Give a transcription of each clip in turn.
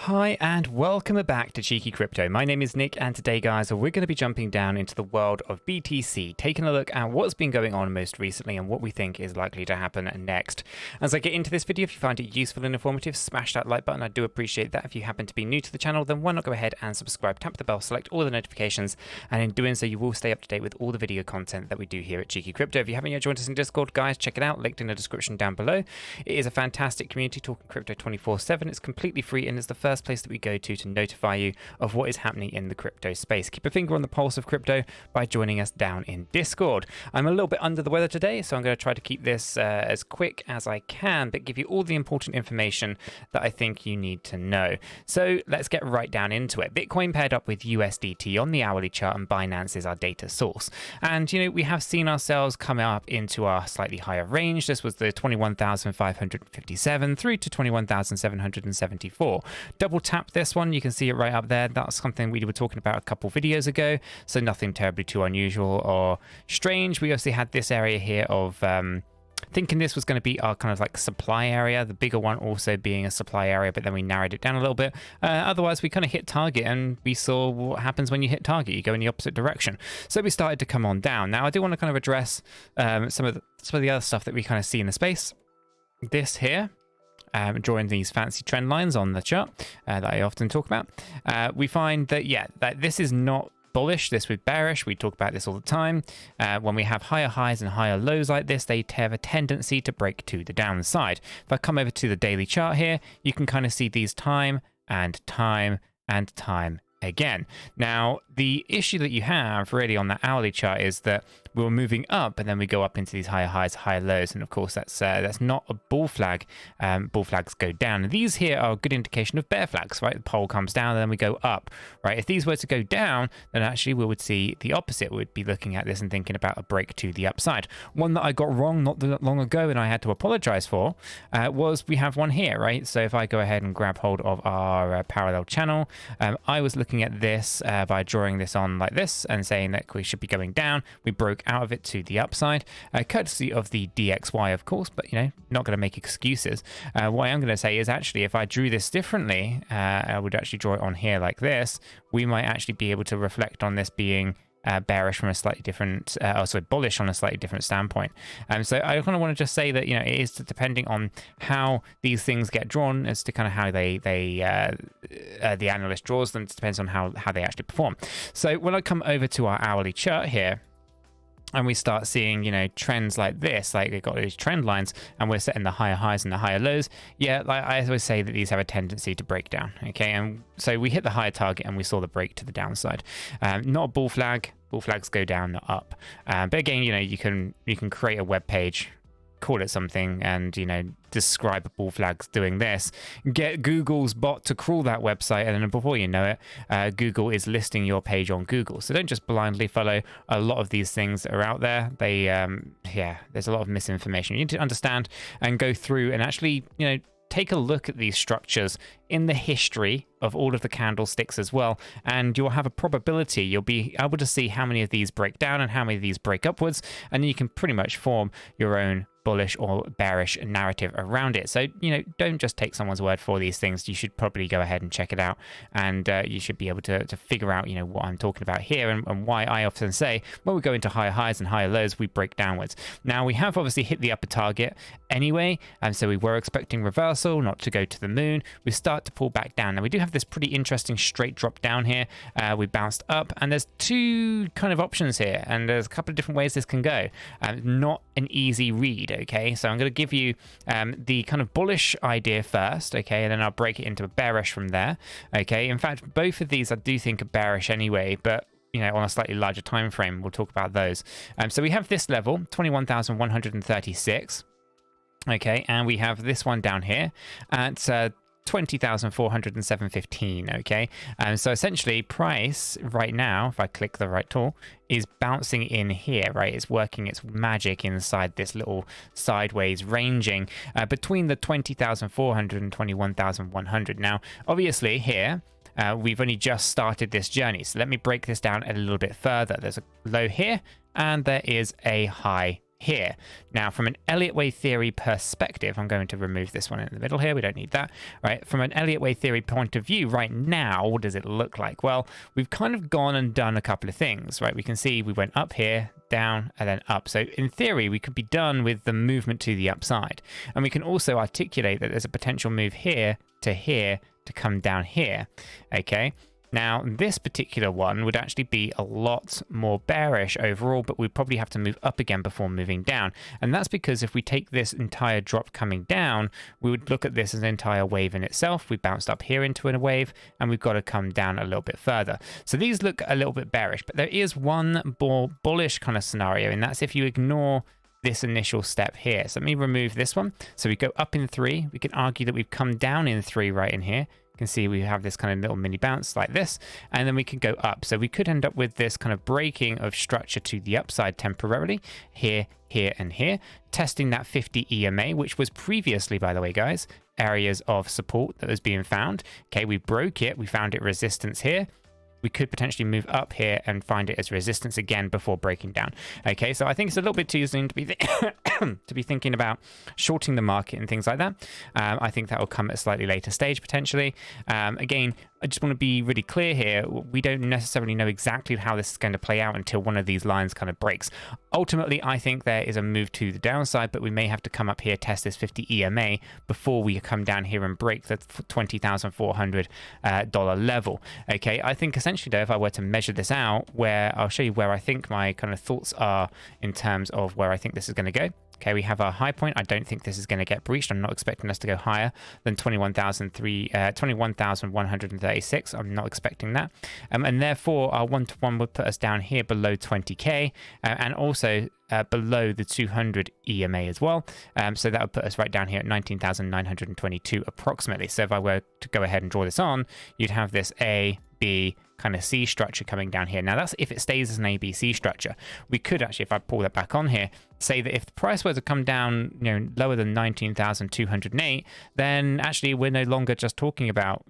Hi and welcome back to Cheeky Crypto. My name is Nick and today guys we're going to be jumping down into the world of BTC, taking a look at what's been going on most recently and what we think is likely to happen next. As I get into this video, if you find it useful and informative, smash that like button. I do appreciate that. If you happen to be new to the channel, then why not go ahead and subscribe, tap the bell, select all the notifications, and in doing so you will stay up to date with all the video content that we do here at Cheeky Crypto. If you haven't yet joined us in Discord, guys, check it out, linked in the description down below. It is a fantastic community talking crypto 24/7. It's completely free and is the first place that we go to notify you of what is happening in the crypto space. Keep a finger on the pulse of crypto by joining us down in Discord. I'm a little bit under the weather today, so I'm going to try to keep this as quick as I can, but give you all the important information that I think you need to know. So let's get right down into it. Bitcoin paired up with USDT on the hourly chart, and Binance is our data source. And you know, we have seen ourselves come up into our slightly higher range. This was the 21,557 through to 21,774. Double tap this one, you can see it right up there. That's something we were talking about a couple videos ago, so nothing terribly too unusual or strange. We also had this area here of thinking this was going to be our kind of like supply area, the bigger one also being a supply area, but then we narrowed it down a little bit. Otherwise we kind of hit target, and we saw what happens when you hit target. You go in the opposite direction. So we started to come on down. Now I do want to kind of address some of the other stuff that we kind of see in the space. This here, drawing these fancy trend lines on the chart that I often talk about, we find that, yeah, that this is not bullish. This was bearish. We talk about this all the time. When we have higher highs and higher lows like this, they have a tendency to break to the downside. If I come over to the daily chart here, you can kind of see these time and time and time again. Now, the issue that you have really on that hourly chart is that we're moving up and then we go up into these higher highs, higher lows, and of course that's not a bull flag. Bull flags go down, and these here are a good indication of bear flags, right? The pole comes down and then we go up, right? If these were to go down, then actually we would see the opposite. We'd be looking at this and thinking about a break to the upside. One that I got wrong not that long ago and I had to apologize for was we have one here, right? So if I go ahead and grab hold of our parallel channel, I was looking at this by drawing this on like this and saying that we should be going down. We broke out of it to the upside, courtesy of the DXY, of course, but you know, not going to make excuses. What I'm going to say is actually, if I drew this differently, I would actually draw it on here like this. We might actually be able to reflect on this being bearish from a slightly different, also bullish on a slightly different standpoint. So I kind of want to just say that, you know, it is depending on how these things get drawn as to kind of how the analyst draws them. It depends on how they actually perform. So when I come over to our hourly chart here, and we start seeing, you know, trends like this, like we've got these trend lines and we're setting the higher highs and the higher lows. Yeah, like I always say that these have a tendency to break down. Okay, and so we hit the higher target and we saw the break to the downside. Not a bull flag. Bull flags go down, not up. But again, you know, you can create a web page, call it something, and, you know, describe bull flags doing this, get Google's bot to crawl that website, and then before you know it, Google is listing your page on Google. So don't just blindly follow a lot of these things that are out there. They yeah, there's a lot of misinformation. You need to understand and go through and actually, you know, take a look at these structures in the history of all of the candlesticks as well, and you'll have a probability. You'll be able to see how many of these break down and how many of these break upwards, and then you can pretty much form your own bullish or bearish narrative around it. So, you know, don't just take someone's word for these things. You should probably go ahead and check it out, and you should be able to figure out, you know, what I'm talking about here, and why I often say when we go into higher highs and higher lows, we break downwards. Now, we have obviously hit the upper target anyway, and so we were expecting reversal, not to go to the moon. We start to pull back down. Now, we do have this pretty interesting straight drop down here. We bounced up, and there's two kind of options here, and there's a couple of different ways this can go. Not an easy read. Okay, so I'm going to give you the kind of bullish idea first, okay, and then I'll break it into a bearish from there. Okay, in fact, both of these I do think are bearish anyway, but you know, on a slightly larger time frame. We'll talk about those. So we have this level, 21,136. Okay, and we have this one down here at 20,407.15. Okay, so essentially price right now, if I click the right tool, is bouncing in here, right? It's working its magic inside this little sideways ranging between the 20,400 and 21,100. Now, obviously here, we've only just started this journey. So let me break this down a little bit further. There's a low here and there is a high here. Now, from an Elliott-Wave theory perspective, I'm going to remove this one in the middle here. We don't need that, right? From an Elliott-Wave theory point of view, right now, what does it look like? Well, we've kind of gone and done a couple of things, right? We can see we went up here, down, and then up. So in theory, we could be done with the movement to the upside. And we can also articulate that there's a potential move here to come down here, okay? Now, this particular one would actually be a lot more bearish overall, but we'd probably have to move up again before moving down. And that's because if we take this entire drop coming down, we would look at this as an entire wave in itself. We bounced up here into a wave, and we've got to come down a little bit further. So these look a little bit bearish, but there is one more bullish kind of scenario, and that's if you ignore this initial step here. So let me remove this one. So we go up in 3. We can argue that we've come down in 3 right in here. You can see we have this kind of little mini bounce like this, and then we can go up. So we could end up with this kind of breaking of structure to the upside temporarily here, here, and here, testing that 50 EMA, which was previously, by the way, guys, areas of support that was being found. Okay, we broke it. We found it resistance here. We could potentially move up here and find it as resistance again before breaking down. Okay, so I think it's a little bit too soon to be to be thinking about shorting the market and things like that. I think that will come at a slightly later stage potentially. Again, I just want to be really clear here. We don't necessarily know exactly how this is going to play out until one of these lines kind of breaks. Ultimately, I think there is a move to the downside, but we may have to come up here, test this 50 EMA before we come down here and break the $20,400 level. Okay, I think essentially though, if I were to measure this out, where I'll show you where I think my kind of thoughts are in terms of where I think this is going to go. Okay, we have our high point. I don't think this is going to get breached. I'm not expecting us to go higher than 21,136. I'm not expecting that. And therefore, our 1-to-1 would put us down here below 20K and also below the 200 EMA as well. So that would put us right down here at 19,922 approximately. So if I were to go ahead and draw this on, you'd have this A, B, kind of C structure coming down here. Now that's if it stays as an ABC structure. We could actually, if I pull that back on here, say that if the price were to come down, lower than 19,208, then actually we're no longer just talking about,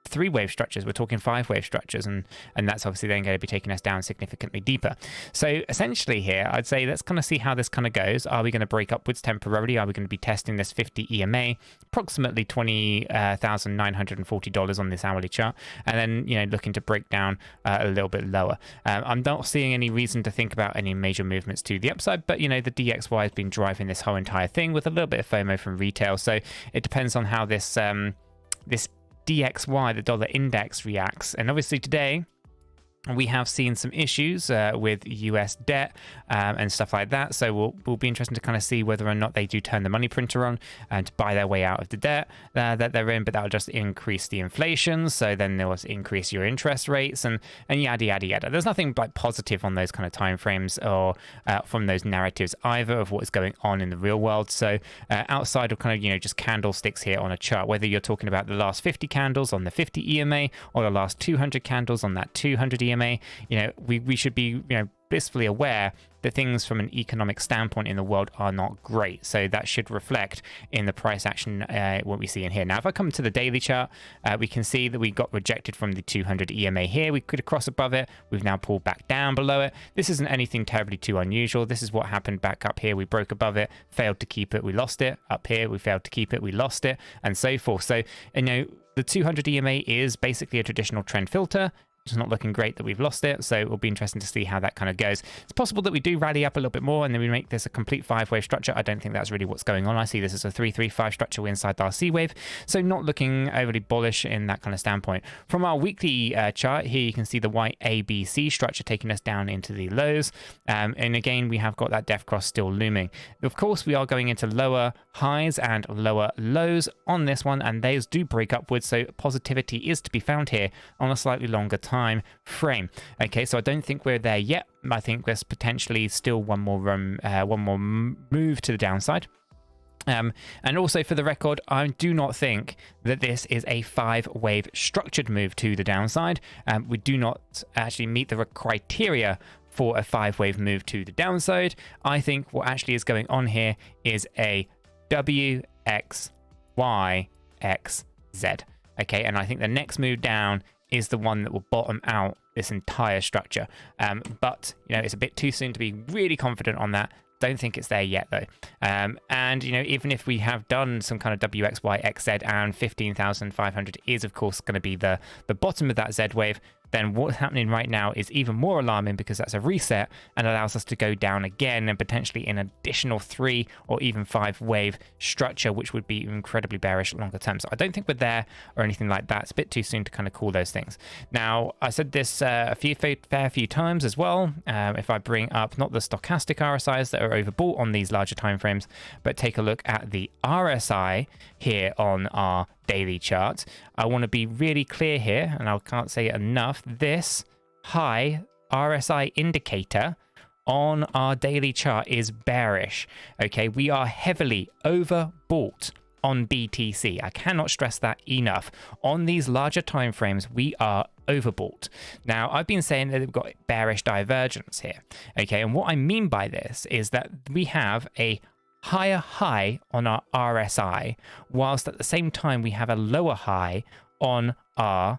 3-wave structures, we're talking 5-wave structures, and that's obviously then going to be taking us down significantly deeper. So essentially here, I'd say let's kind of see how this kind of goes. Are we going to break upwards temporarily? Are we going to be testing this 50 EMA, approximately $20,940 on this hourly chart, and then looking to break down a little bit lower? I'm not seeing any reason to think about any major movements to the upside, but the DXY has been driving this whole entire thing with a little bit of FOMO from retail. So it depends on how this this DXY, the dollar index, reacts. And obviously today we have seen some issues with US debt and stuff like that. So we'll be interested to kind of see whether or not they do turn the money printer on and to buy their way out of the debt that they're in, but that'll just increase the inflation. So then they'll increase your interest rates and yada, yada, yada. There's nothing like positive on those kind of timeframes or from those narratives either of what is going on in the real world. So outside of kind of, just candlesticks here on a chart, whether you're talking about the last 50 candles on the 50 EMA or the last 200 candles on that 200 EMA, we should be blissfully aware that things from an economic standpoint in the world are not great. So that should reflect in the price action what we see in here. Now, if I come to the daily chart, we can see that we got rejected from the 200 EMA here. We could cross above it. We've now pulled back down below it. This isn't anything terribly too unusual. This is what happened back up here. We broke above it, failed to keep it, we lost it. Up here, we failed to keep it, we lost it, and so forth. So, the 200 EMA is basically a traditional trend filter. It's not looking great that we've lost it, so it'll be interesting to see how that kind of goes. It's possible that we do rally up a little bit more and then we make this a complete 5-wave structure. I don't think that's really what's going on. I see this as a 3-3-5 structure inside our C wave, so not looking overly bullish in that kind of standpoint. From our weekly chart here, you can see the YABC structure taking us down into the lows, and again we have got that death cross still looming. Of course, we are going into lower highs and lower lows on this one, and those do break upwards, so positivity is to be found here on a slightly longer time frame. Okay, so I don't think we're there yet. I think there's potentially still one more move to the downside. And also for the record, I do not think that this is a 5-wave structured move to the downside. We do not actually meet the criteria for a 5-wave move to the downside. I think what actually is going on here is a WXYXZ. Okay, and I think the next move down is the one that will bottom out this entire structure. But, it's a bit too soon to be really confident on that. Don't think it's there yet, though. And, even if we have done some kind of WXY, and 15,500 is, of course, going to be the bottom of that Z wave, then what's happening right now is even more alarming, because that's a reset and allows us to go down again and potentially an additional 3 or even 5 wave structure, which would be incredibly bearish longer term. So I don't think we're there or anything like that. It's a bit too soon to kind of call those things. Now, I said this a fair few times as well. If I bring up not the stochastic RSIs that are overbought on these larger timeframes, but take a look at the RSI here on our daily chart, I want to be really clear here, and I can't say it enough. This high RSI indicator on our daily chart is bearish. Okay, we are heavily overbought on BTC. I cannot stress that enough. On these larger time frames, we are overbought. Now, I've been saying that we've got bearish divergence here. Okay, and what I mean by this is that we have a higher high on our RSI, whilst at the same time we have a lower high on our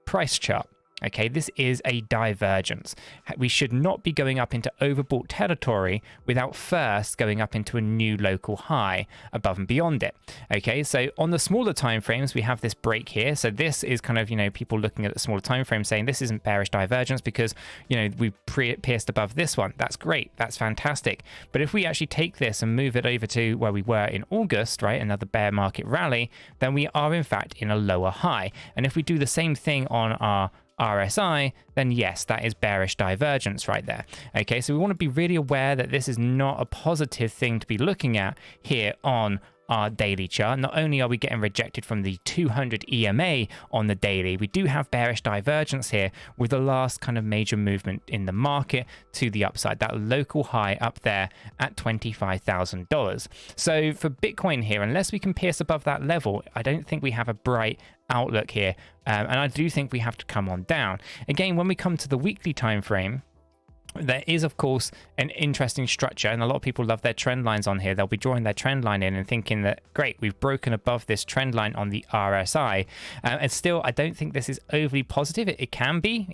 price chart. Okay, this is a divergence. We should not be going up into overbought territory without first going up into a new local high above and beyond it. Okay, so on the smaller time frames, we have this break here. So this is kind of, people looking at the smaller time frame saying this isn't bearish divergence because, we've pierced above this one. That's great. That's fantastic. But if we actually take this and move it over to where we were in August, right, another bear market rally, then we are in fact in a lower high. And if we do the same thing on our RSI, then yes, that is bearish divergence right there. Okay, so we want to be really aware that this is not a positive thing to be looking at here on our daily chart. Not only are we getting rejected from the 200 EMA on the daily, we do have bearish divergence here with the last kind of major movement in the market to the upside, that local high up there at $25,000. So for Bitcoin here, unless we can pierce above that level, I don't think we have a bright outlook here, and I do think we have to come on down. Again, when we come to the weekly time frame, there is, of course, an interesting structure, and a lot of people love their trend lines on here. They'll be drawing their trend line in and thinking that, great, we've broken above this trend line on the RSI. And still, I don't think this is overly positive. It can be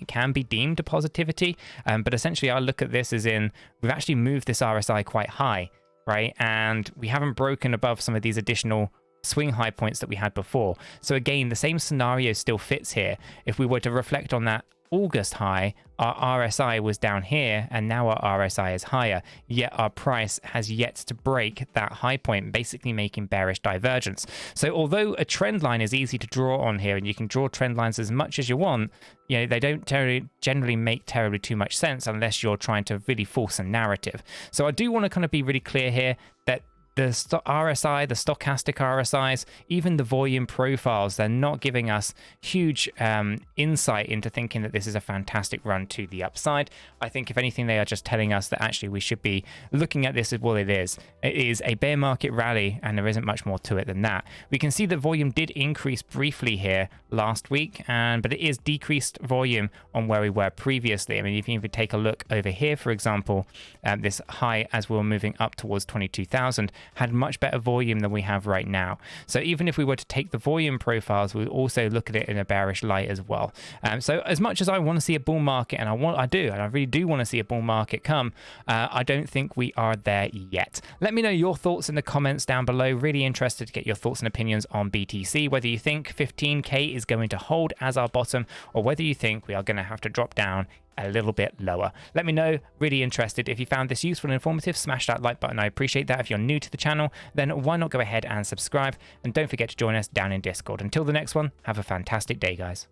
deemed a positivity, but essentially I look at this as in, we've actually moved this RSI quite high, right? And we haven't broken above some of these additional swing high points that we had before. So again, the same scenario still fits here. If we were to reflect on that August high, our RSI was down here and now our RSI is higher, yet our price has yet to break that high point, basically making bearish divergence. So although a trend line is easy to draw on here and you can draw trend lines as much as you want, they don't generally make terribly too much sense unless you're trying to really force a narrative. So I do want to kind of be really clear here that the RSI, the stochastic RSIs, even the volume profiles, they're not giving us huge insight into thinking that this is a fantastic run to the upside. I think if anything, they are just telling us that actually we should be looking at this as what it is. It is a bear market rally, and there isn't much more to it than that. We can see that volume did increase briefly here last week, but it is decreased volume on where we were previously. I mean, if you even take a look over here, for example, this high as we were moving up towards 22,000, had much better volume than we have right now. So even if we were to take the volume profiles, we also look at it in a bearish light as well. So as much as I want to see a bull market, and I really do want to see a bull market come, I don't think we are there yet. Let me know your thoughts in the comments down below. Really interested to get your thoughts and opinions on BTC, whether you think 15K is going to hold as our bottom, or whether you think we are going to have to drop down a little bit lower. Let me know. Really interested. If you found this useful and informative, smash that like button. I appreciate that. If you're new to the channel, then why not go ahead and subscribe, and don't forget to join us down in Discord. Until the next one, have a fantastic day, guys.